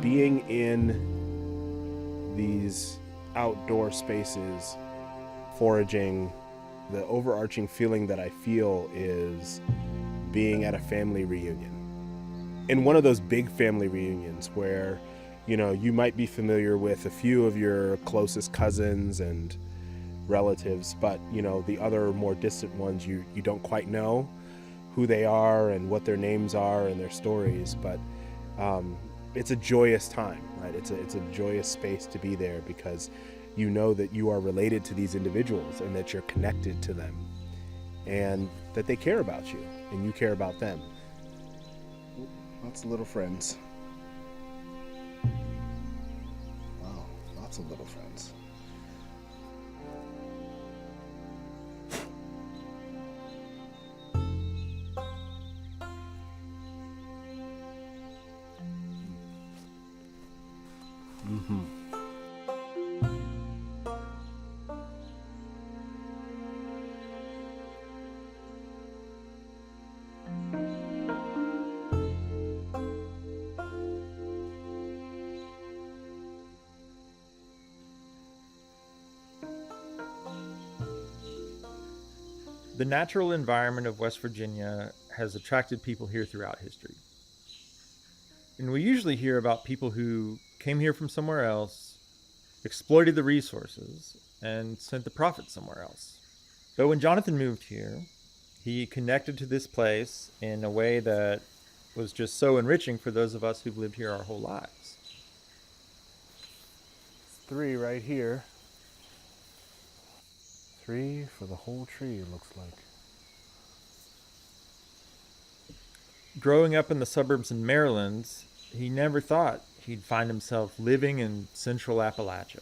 being in these outdoor spaces, foraging, the overarching feeling that I feel is being at a family reunion. In one of those big family reunions where, you might be familiar with a few of your closest cousins and relatives, but, the other more distant ones, you don't quite know who they are and what their names are and their stories, but it's a joyous time, right? It's a joyous space to be there because you know that you are related to these individuals and that you're connected to them and that they care about you and you care about them. Lots of little friends. Wow, lots of little friends. The natural environment of West Virginia has attracted people here throughout history. And we usually hear about people who came here from somewhere else, exploited the resources, and sent the profits somewhere else. But when Jonathan moved here, he connected to this place in a way that was just so enriching for those of us who've lived here our whole lives. It's 3 right here. 3 for the whole tree, it looks like. Growing up in the suburbs in Maryland, he never thought he'd find himself living in central Appalachia.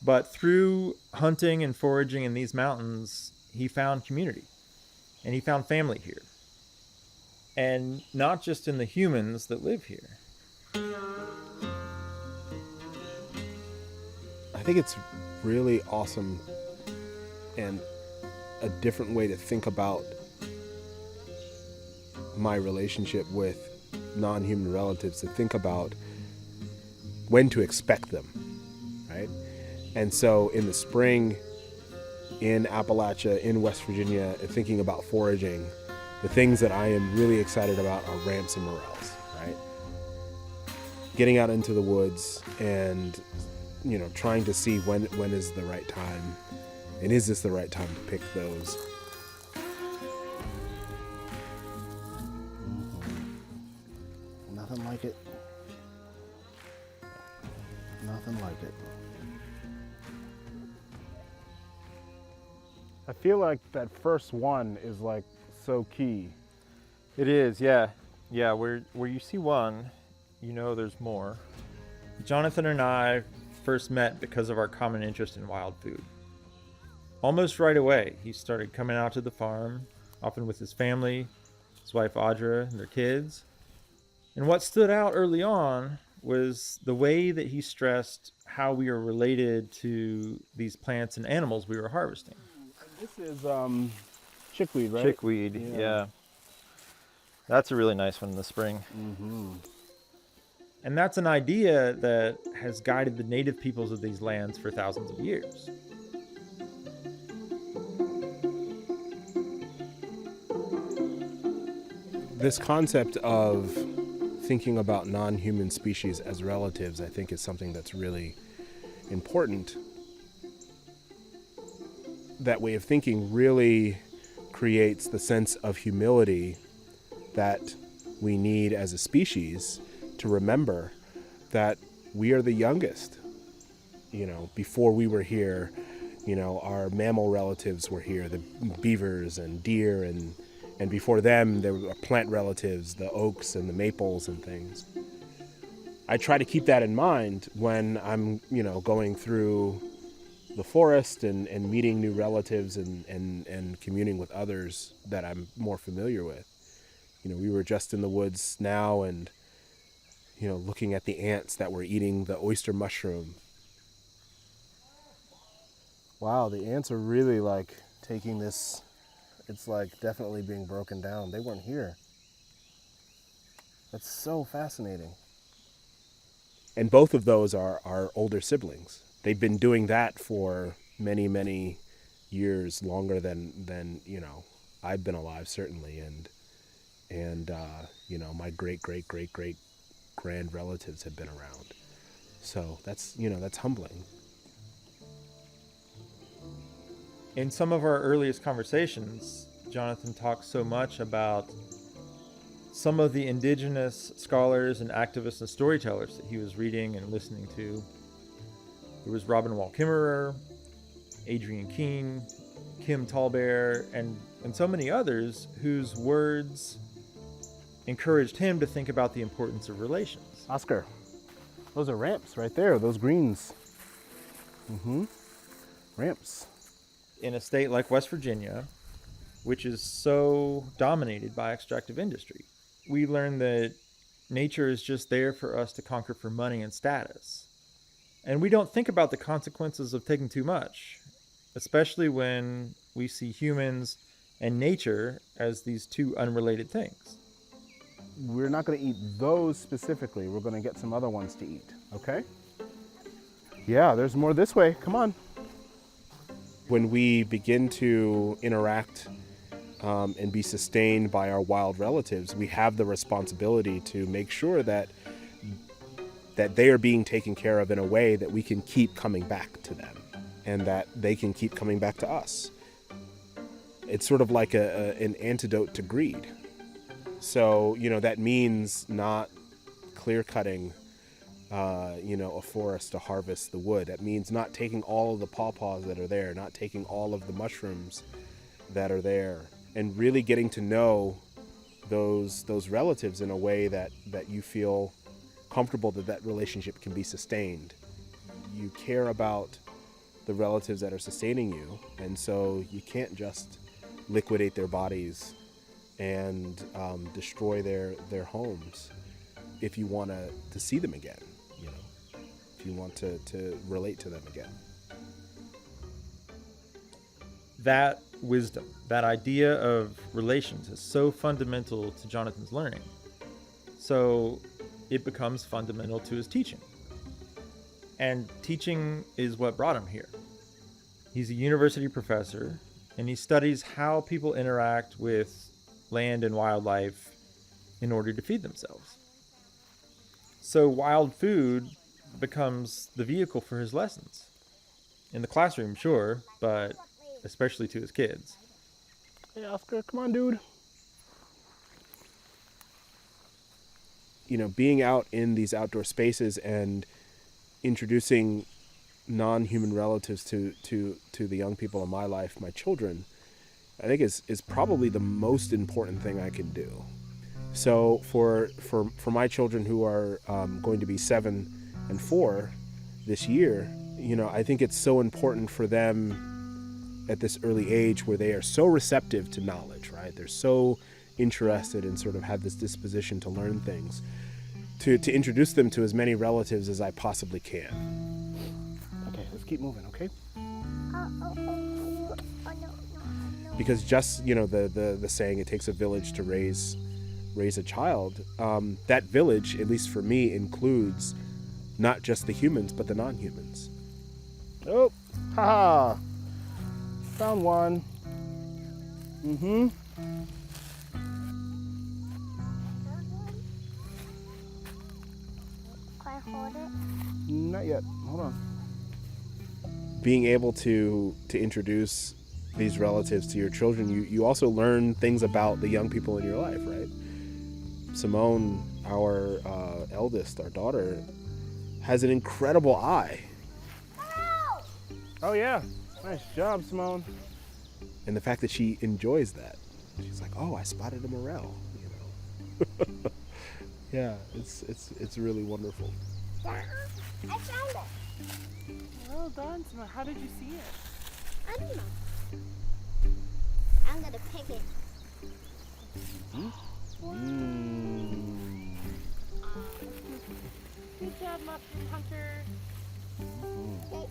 But through hunting and foraging in these mountains, he found community. And he found family here. And not just in the humans that live here. I think it's really awesome and a different way to think about my relationship with non-human relatives, to think about when to expect them, right? And so in the spring, in Appalachia, in West Virginia, thinking about foraging, the things that I am really excited about are ramps and morels, right? Getting out into the woods and, trying to see when is the right time, and is this the right time to pick those? Nothing like it. Nothing like it. I feel like that first one is like so key. It is, yeah. Yeah, where you see one, there's more. Jonathan and I first met because of our common interest in wild food. Almost right away, he started coming out to the farm, often with his family, his wife Audra, and their kids. And what stood out early on was the way that he stressed how we are related to these plants and animals we were harvesting. This is chickweed, right? Chickweed, yeah. That's a really nice one in the spring. Mm-hmm. And that's an idea that has guided the native peoples of these lands for thousands of years. This concept of thinking about non-human species as relatives, I think, is something that's really important. That way of thinking really creates the sense of humility that we need as a species to remember that we are the youngest. Before we were here, our mammal relatives were here, the beavers and deer, and before them there were plant relatives, the oaks and the maples and things. I try to keep that in mind when I'm, going through the forest and meeting new relatives and communing with others that I'm more familiar with. We were just in the woods now and, looking at the ants that were eating the oyster mushroom. Wow, the ants are really taking this, it's definitely being broken down. They weren't here. That's so fascinating. And both of those are older siblings. They've been doing that for many, many years, longer than I've been alive, certainly, and my great great great great grand relatives have been around. So that's humbling. In some of our earliest conversations, Jonathan talks so much about some of the indigenous scholars and activists and storytellers that he was reading and listening to. There was Robin Wall Kimmerer, Adrian Keene, Kim Tallbear, and so many others whose words encouraged him to think about the importance of relations. Oscar, those are ramps right there, those greens. Ramps. In a state like West Virginia, which is so dominated by extractive industry, we learn that nature is just there for us to conquer for money and status. And we don't think about the consequences of taking too much, especially when we see humans and nature as these two unrelated things. We're not going to eat those specifically. We're going to get some other ones to eat, okay? Yeah, there's more this way. Come on. When we begin to interact and be sustained by our wild relatives, we have the responsibility to make sure that they are being taken care of in a way that we can keep coming back to them and that they can keep coming back to us. It's sort of like an antidote to greed. So, that means not clear cutting, a forest to harvest the wood. That means not taking all of the pawpaws that are there, not taking all of the mushrooms that are there, and really getting to know those relatives in a way that you feel comfortable that relationship can be sustained. You care about the relatives that are sustaining you, and so you can't just liquidate their bodies and destroy their homes if you want to see them again, if you want to relate to them again. That wisdom, that idea of relations is so fundamental to Jonathan's learning. So it becomes fundamental to his teaching. And teaching is what brought him here. He's a university professor, and he studies how people interact with land and wildlife in order to feed themselves. So wild food becomes the vehicle for his lessons. In the classroom, sure, but especially to his kids. Hey, Oscar, come on, dude. Being out in these outdoor spaces and introducing non-human relatives to the young people in my life, my children, I think is probably the most important thing I can do. So for my children who are going to be 7 and 4 this year, I think it's so important for them at this early age where they are so receptive to knowledge, right? They're so interested and sort of have this disposition to learn things, to introduce them to as many relatives as I possibly can. Okay, let's keep moving, okay? Because just, the saying, it takes a village to raise a child, that village, at least for me, includes not just the humans, but the non-humans. Oh, haha. Found one. Can I hold it? Not yet. Hold on. Being able to introduce these relatives to your children, you also learn things about the young people in your life, right? Simone, our eldest, our daughter, has an incredible eye. Oh yeah, nice job, Simone. And the fact that she enjoys that, she's like, "Oh, I spotted a morel," Yeah, it's really wonderful. I found it. Well done, Simone. How did you see it? I don't know. I'm gonna pick it. Good job, Muffin Hunter. Okay.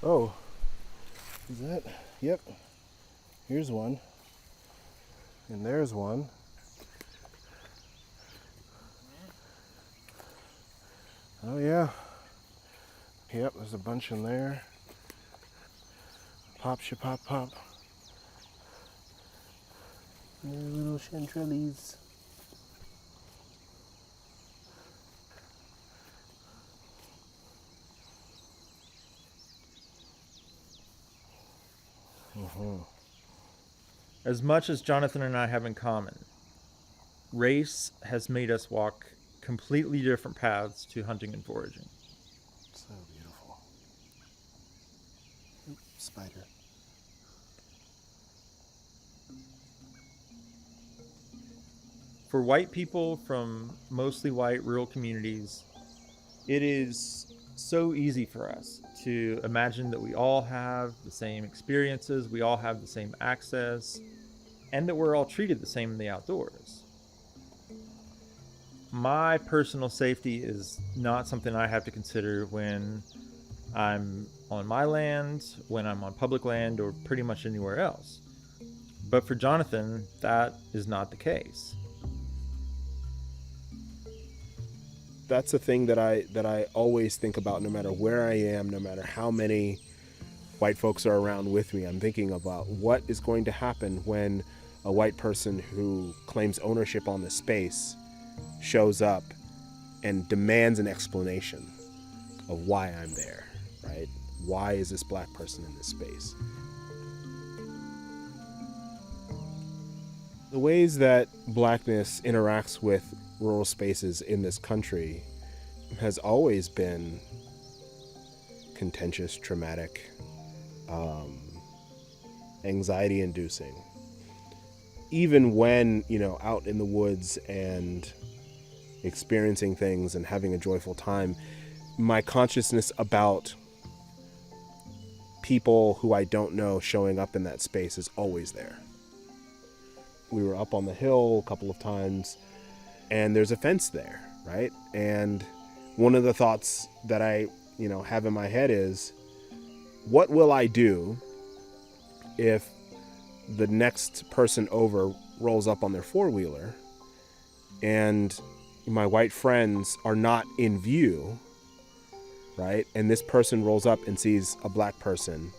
Oh, is that? Yep. Here's one. And there's one. Oh yeah. Yep, there's a bunch in there. Pop, pop, pop. They're little chanterelles. As much as Jonathan and I have in common, race has made us walk completely different paths to hunting and foraging. So beautiful. Oop, spider. For white people from mostly white rural communities, it is so easy for us to imagine that we all have the same experiences, we all have the same access, and that we're all treated the same in the outdoors. My personal safety is not something I have to consider when I'm on my land, when I'm on public land, or pretty much anywhere else. But for Jonathan, that is not the case. That's a thing that I always think about, no matter where I am, no matter how many white folks are around with me. I'm thinking about what is going to happen when a white person who claims ownership on this space shows up and demands an explanation of why I'm there, right? Why is this black person in this space? The ways that blackness interacts with rural spaces in this country has always been contentious, traumatic, anxiety-inducing. Even when, out in the woods and experiencing things and having a joyful time, my consciousness about people who I don't know showing up in that space is always there. We were up on the hill a couple of times, and there's a fence there, right? And one of the thoughts that I, have in my head is, what will I do if the next person over rolls up on their four-wheeler and my white friends are not in view, right? And this person rolls up and sees a black person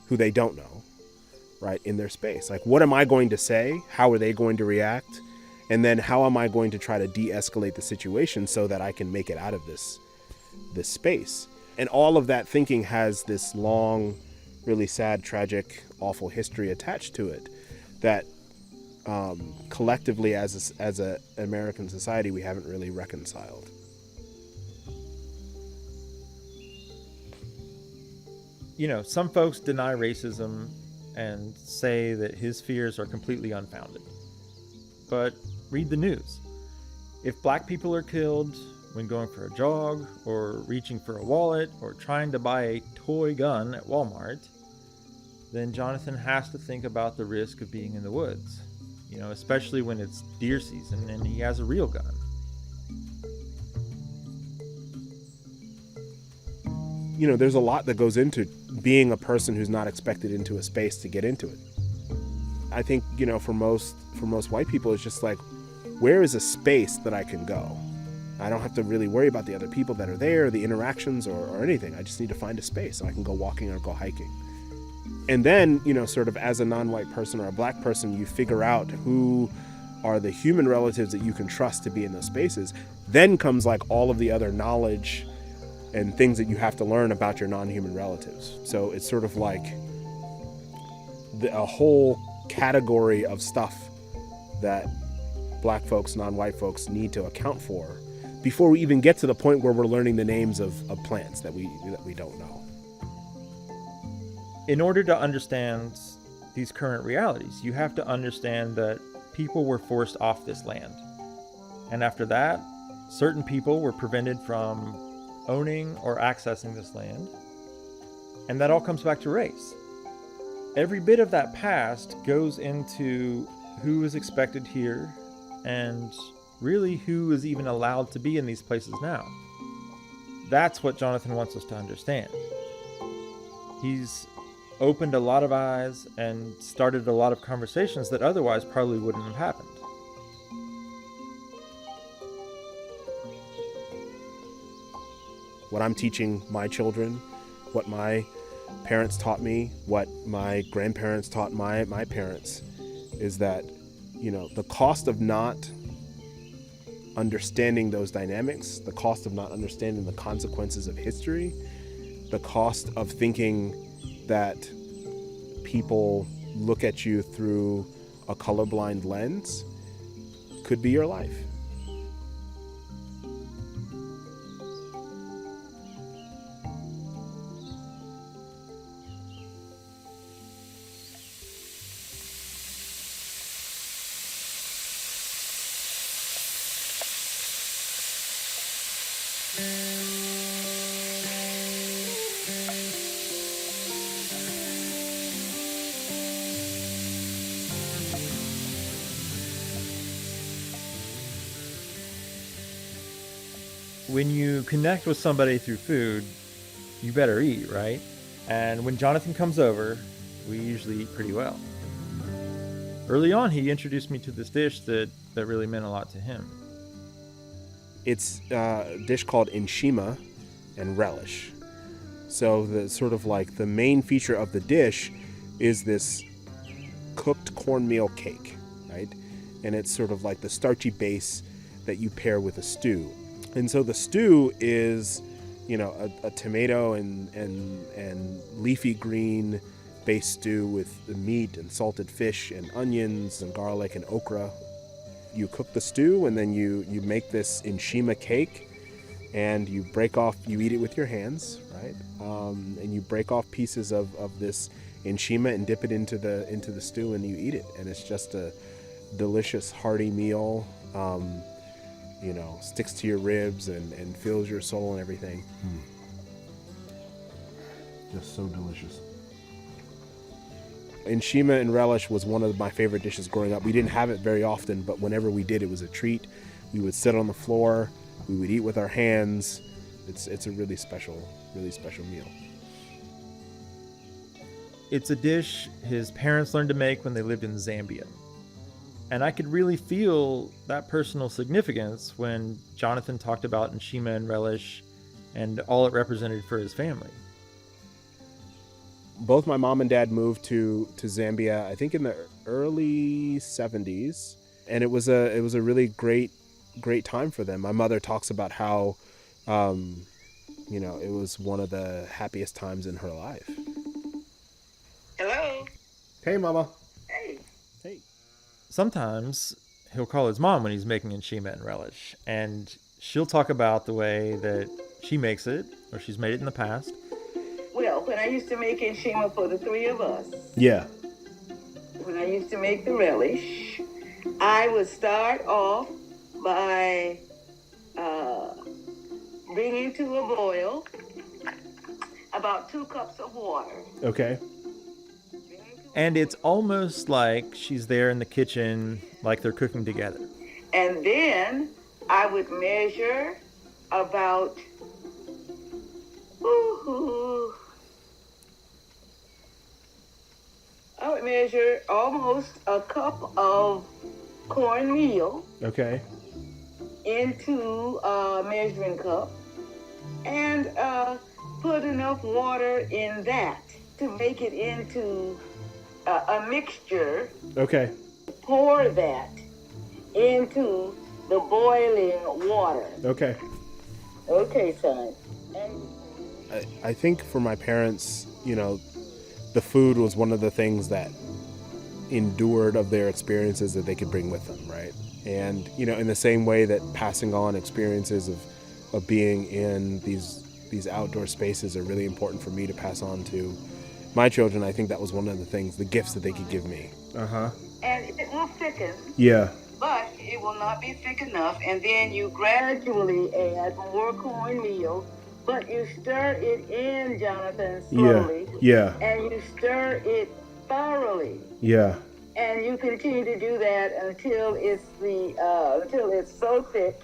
who they don't know, right, in their space. Like, what am I going to say? How are they going to react? And then how am I going to try to de-escalate the situation so that I can make it out of this space? And all of that thinking has this long, really sad, tragic, awful history attached to it that collectively as a American society we haven't really reconciled. Some folks deny racism and say that his fears are completely unfounded. But read the news. If black people are killed when going for a jog, or reaching for a wallet, or trying to buy a toy gun at Walmart, then Jonathan has to think about the risk of being in the woods, especially when it's deer season and he has a real gun. There's a lot that goes into being a person who's not expected into a space to get into it. I think, for most white people, it's just like, where is a space that I can go? I don't have to really worry about the other people that are there, the interactions or anything. I just need to find a space so I can go walking or go hiking. And then, sort of as a non-white person or a black person, you figure out who are the human relatives that you can trust to be in those spaces. Then comes like all of the other knowledge and things that you have to learn about your non-human relatives. So it's sort of like a whole category of stuff that black folks, non-white folks need to account for before we even get to the point where we're learning the names of plants that we don't know. In order to understand these current realities, you have to understand that people were forced off this land. And after that, certain people were prevented from owning or accessing this land. And that all comes back to race. Every bit of that past goes into who is expected here and really who is even allowed to be in these places now. That's what Jonathan wants us to understand. He's opened a lot of eyes and started a lot of conversations that otherwise probably wouldn't have happened. What I'm teaching my children, what my parents taught me, what my grandparents taught my parents, is that, the cost of not understanding those dynamics, the cost of not understanding the consequences of history, the cost of thinking that people look at you through a colorblind lens could be your life. When you connect with somebody through food, you better eat, right? And when Jonathan comes over, we usually eat pretty well. Early on, he introduced me to this dish that really meant a lot to him. It's a dish called enshima and relish. So the main feature of the dish is this cooked cornmeal cake, right? And it's sort of like the starchy base that you pair with a stew. And so the stew is, a tomato and leafy green based stew with the meat and salted fish and onions and garlic and okra. You cook the stew and then you make this enshima cake, and you eat it with your hands, right? And you break off pieces of this enshima and dip it into the stew, and you eat it. And it's just a delicious, hearty meal. Sticks to your ribs and fills your soul and everything. Just so delicious. Enshima and relish was one of my favorite dishes growing up. We didn't have it very often, but whenever we did, it was a treat. We would sit on the floor, we would eat with our hands. It's a really special meal. It's a dish his parents learned to make when they lived in Zambia. And I could really feel that personal significance when Jonathan talked about enshima and relish and all it represented for his family. Both my mom and dad moved to Zambia, I think in the early 70s, and it was a really great time for them. My mother talks about how it was one of the happiest times in her life. Hello. Hey, Mama. Hey. Hey. Sometimes he'll call his mom when he's making enshima and relish, and she'll talk about the way that she makes it, or she's made it in the past. Well, when I used to make enshima for the three of us, Yeah. when I used to make the relish, I would start off by bringing to a boil about 2 cups of water. Okay. And it's almost like she's there in the kitchen, like they're cooking together. And then I would measure about almost a cup of cornmeal Okay. into a measuring cup and put enough water in that to make it into a mixture. Okay. Pour that into the boiling water. Okay. Okay, son. And I think for my parents, the food was one of the things that endured of their experiences that they could bring with them, right? And, in the same way that passing on experiences of being in these outdoor spaces are really important for me to pass on to my children, I think that was one of the things, the gifts that they could give me. Uh-huh. and it will thicken, Yeah. but it will not be thick enough. And then you gradually add more cornmeal, but you stir it in, Jonathan, slowly. Yeah. And you stir it thoroughly. Yeah. And you continue to do that until it's so thick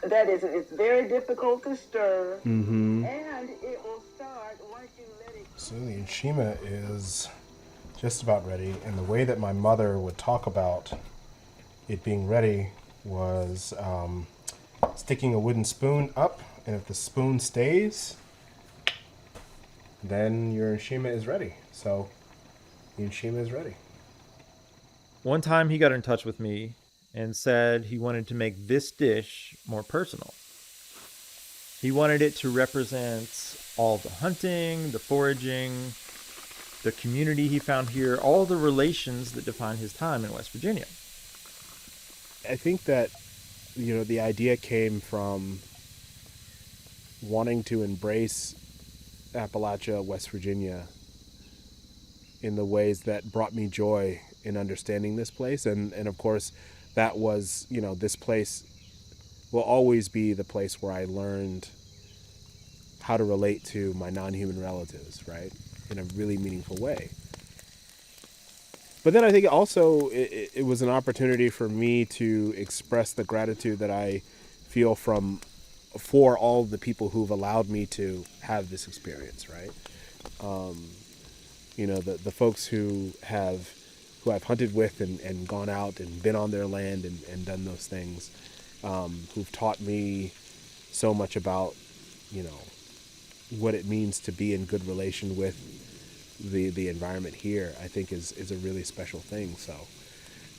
that it's very difficult to stir. Mm-hmm. And it will start once you let it. So the Nshima is just about ready, and the way that my mother would talk about it being ready was sticking a wooden spoon up, and if the spoon stays, then your Nshima is ready. So the Nshima is ready. One time he got in touch with me and said he wanted to make this dish more personal. He wanted it to represent all the hunting, the foraging, the community he found here, all the relations that define his time in West Virginia. I think that, the idea came from wanting to embrace Appalachia, West Virginia, in the ways that brought me joy in understanding this place. And of course, that was, this place will always be the place where I learned how to relate to my non-human relatives, right? In a really meaningful way. But then I think also it was an opportunity for me to express the gratitude that I feel for all the people who've allowed me to have this experience, right? The folks who I've hunted with and gone out and been on their land and done those things, who've taught me so much about, what it means to be in good relation with the environment here, I think is a really special thing. So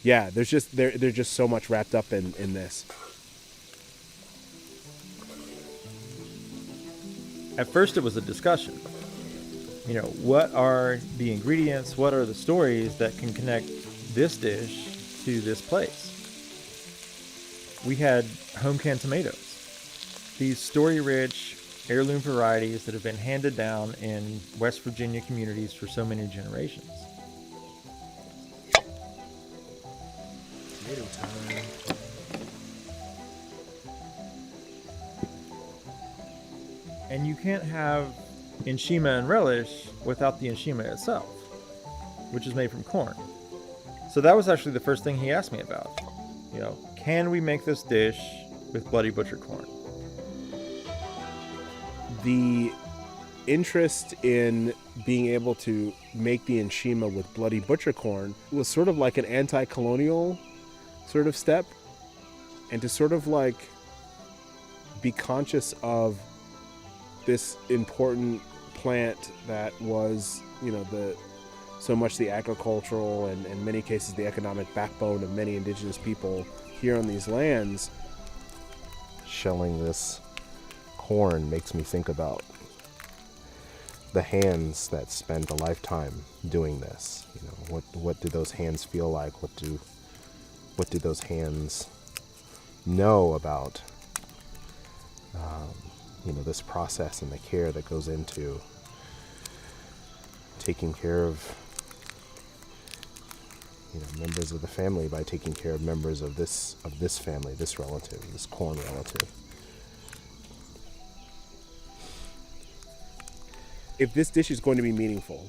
yeah, there's just so much wrapped up in this. At first it was a discussion. What are the ingredients? What are the stories that can connect this dish to this place? We had home canned tomatoes. These story-rich heirloom varieties that have been handed down in West Virginia communities for so many generations. Tomato time. And you can't have Nshima and relish without the Nshima itself, which is made from corn. So that was actually the first thing he asked me about. Can we make this dish with bloody butcher corn? The interest in being able to make the Nshima with bloody butcher corn was sort of like an anti-colonial sort of step, and to sort of like be conscious of this important plant that was, so much the agricultural and in many cases the economic backbone of many indigenous people here on these lands. Shelling this corn makes me think about the hands that spent a lifetime doing this. What do those hands feel like? What do those hands know about this process and the care that goes into taking care of members of the family by taking care of members of this family, this relative, this corn relative. If this dish is going to be meaningful,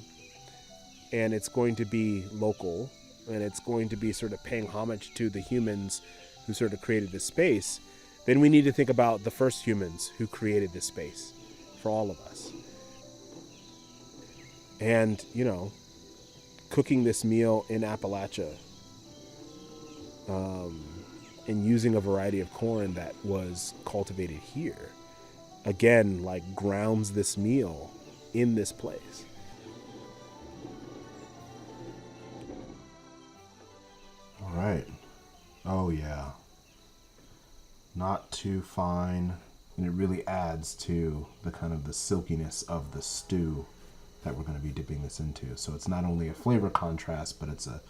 and it's going to be local, and it's going to be sort of paying homage to the humans who sort of created this space, then we need to think about the first humans who created this space for all of us. And, cooking this meal in Appalachia, and using a variety of corn that was cultivated here, again, like grounds this meal in this place. All right. Oh yeah. Not too fine, and it really adds to the kind of the silkiness of the stew that we're going to be dipping this into. So it's not only a flavor contrast, but it's a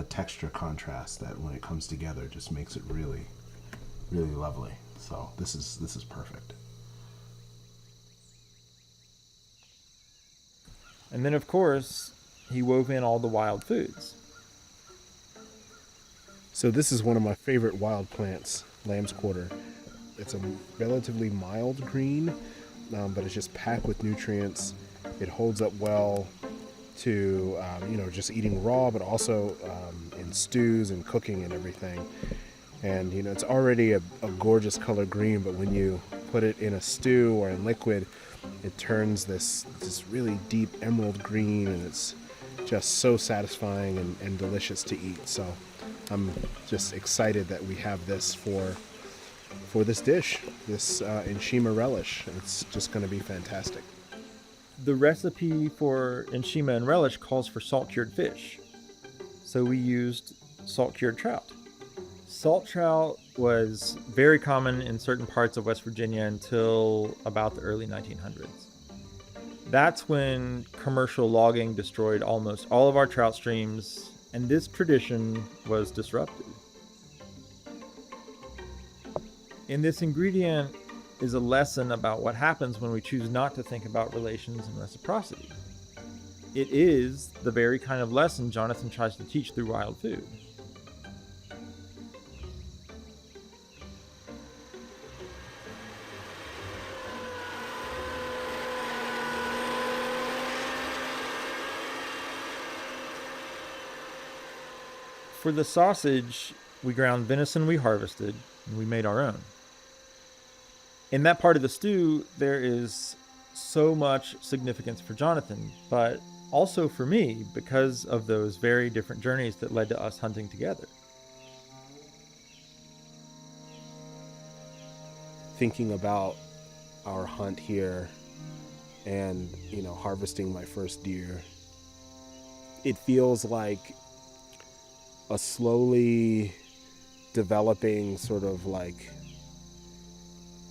texture contrast that when it comes together just makes it really, really lovely. So this is perfect. And then of course, he wove in all the wild foods. So this is one of my favorite wild plants, lamb's quarter. It's a relatively mild green, but it's just packed with nutrients. It holds up well to, just eating raw, but also in stews and cooking and everything. And, it's already a gorgeous color green, but when you put it in a stew or in liquid, it turns this really deep emerald green, and it's just so satisfying and delicious to eat. So I'm just excited that we have this for this dish, this Nshima relish. It's just going to be fantastic. The recipe for Nshima and relish calls for salt-cured fish. So we used salt-cured trout. Salt trout was very common in certain parts of West Virginia until about the early 1900s. That's when commercial logging destroyed almost all of our trout streams, and this tradition was disrupted. In this ingredient is a lesson about what happens when we choose not to think about relations and reciprocity. It is the very kind of lesson Jonathan tries to teach through wild food. For the sausage, we ground venison we harvested, and we made our own. In that part of the stew, there is so much significance for Jonathan, but also for me because of those very different journeys that led to us hunting together. Thinking about our hunt here and, harvesting my first deer, it feels like a slowly developing sort of like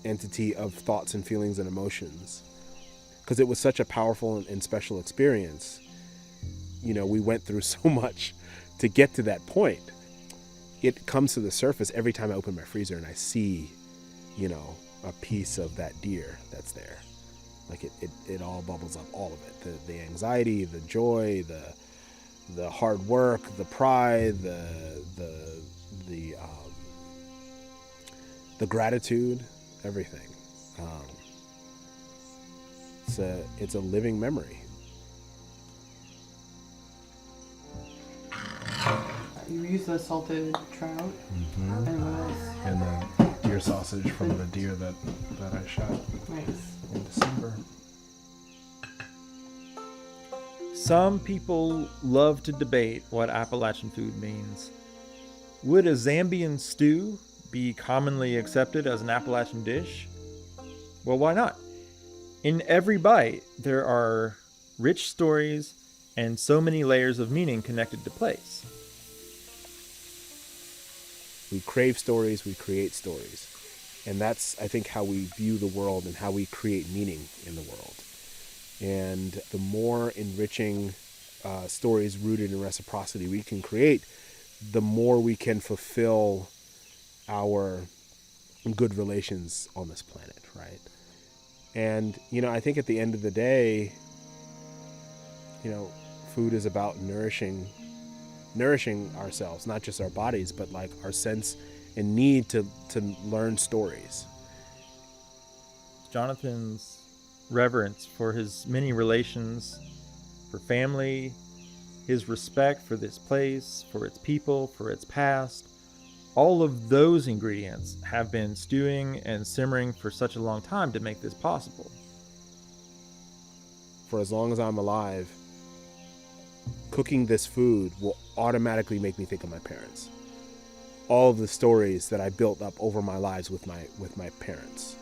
entity of thoughts and feelings and emotions, because it was such a powerful and special experience. We went through so much to get to that point. It comes to the surface every time I open my freezer and I see a piece of that deer that's there. Like it all bubbles up, all of it, the anxiety, the joy, the hard work, the pride, the gratitude, everything. It's a living memory. You use the salted trout and what else? And the deer sausage from the deer that I shot Nice. in December. Some people love to debate what Appalachian food means. Would a Zambian stew be commonly accepted as an Appalachian dish? Well, why not? In every bite, there are rich stories and so many layers of meaning connected to place. We crave stories, we create stories. And that's, I think, how we view the world and how we create meaning in the world. And the more enriching stories rooted in reciprocity we can create, the more we can fulfill our good relations on this planet, right? And, I think at the end of the day, food is about nourishing ourselves, not just our bodies, but like our sense and need to learn stories. Jonathan's reverence for his many relations, for family, his respect for this place, for its people, for its past, all of those ingredients have been stewing and simmering for such a long time to make this possible. For as long as I'm alive, cooking this food will automatically make me think of my parents. All of the stories that I built up over my lives with my parents.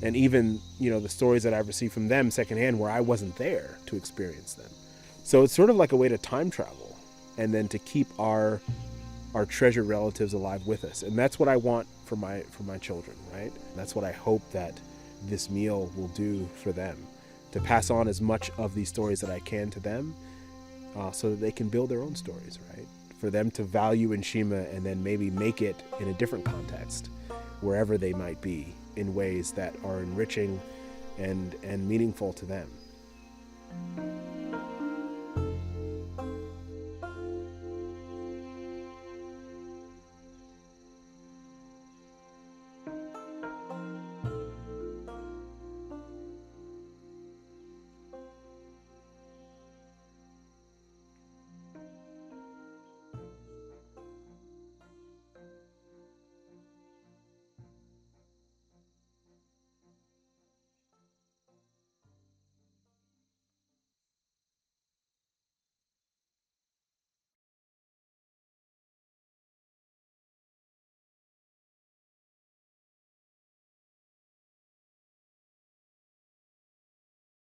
And even, the stories that I've received from them secondhand where I wasn't there to experience them. So it's sort of like a way to time travel and then to keep our treasured relatives alive with us. And that's what I want for my children, right? That's what I hope that this meal will do for them, to pass on as much of these stories that I can to them, so that they can build their own stories, right? For them to value Nshima and then maybe make it in a different context, wherever they might be, in ways that are enriching and meaningful to them.